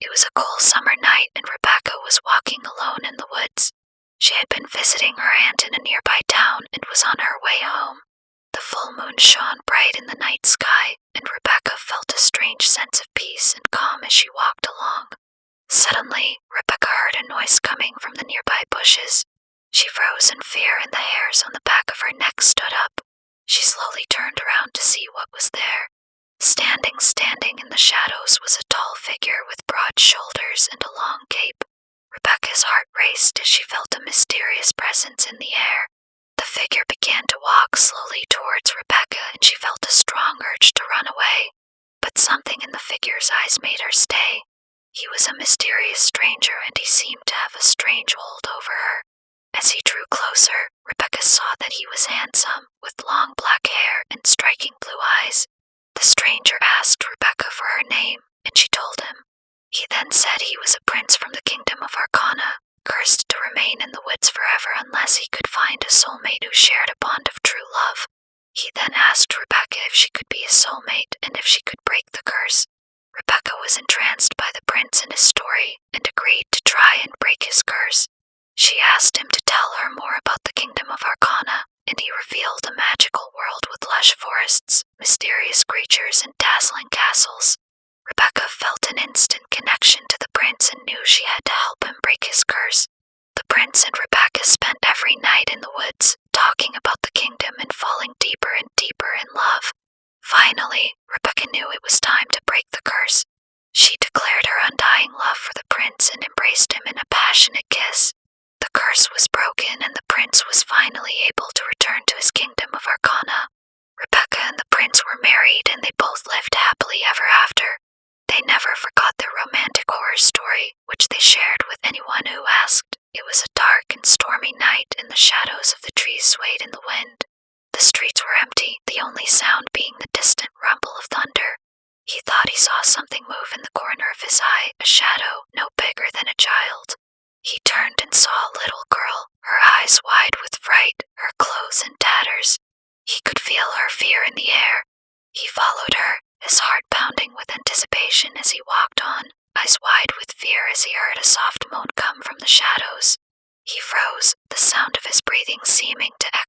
It was a cool summer night and Rebecca was walking alone in the woods. She had been visiting her aunt in a nearby town and was on her way home. The full moon shone bright in the night sky, and Rebecca felt a strange sense of peace and calm as she walked along. Suddenly, Rebecca heard a noise coming from the nearby bushes. She froze in fear and the hairs on the back of her neck stood up. She slowly turned around to see what was there. Standing in the shadows was a tall figure with broad shoulders and a long cape. Rebecca's heart raced as she felt a mysterious presence in the air. The figure began to walk slowly towards Rebecca and she felt a strong urge to run away. But something in the figure's eyes made her stay. He was a mysterious stranger and he seemed to have a strange hold over her. As he drew closer, Rebecca saw that he was handsome, with long black hair and striking blue eyes. The stranger asked Rebecca for her name, and she told him. He then said he was a prince from the kingdom of Arcana, cursed to remain in the woods forever unless he could find a soulmate who shared a bond of true love. He then asked Rebecca if she could be his soulmate and if she could break the curse. Rebecca was entranced by the prince and his story and agreed to try and break his curse. She asked him to tell her more about the kingdom of Arcana, and he revealed a magical world with lush forests, mysterious creatures, and dazzling castles. Rebecca felt an instant connection to the prince and knew she had to help him break his curse. The prince and Rebecca spent every night in the woods, talking about the kingdom and falling deeper and deeper in love. Finally, Rebecca knew it was time to break the curse. She declared her undying love for the prince and embraced him in a passionate kiss. The curse was broken and the prince was finally able to return to his kingdom of Arcana. Rebecca and the prince were married and they both lived happily ever after. They never forgot their romantic horror story, which they shared with anyone who asked. It was a dark and stormy night and the shadows of the trees swayed in the wind. The streets were empty, the only sound being the distant rumble of thunder. He thought he saw something move in the corner of his eye, a shadow no bigger than a child. He turned and saw a little girl, her eyes wide with fright, her clothes in tatters. He could feel her fear in the air. He followed her, his heart pounding with anticipation as he walked on, eyes wide with fear as he heard a soft moan come from the shadows. He froze, the sound of his breathing seeming to echo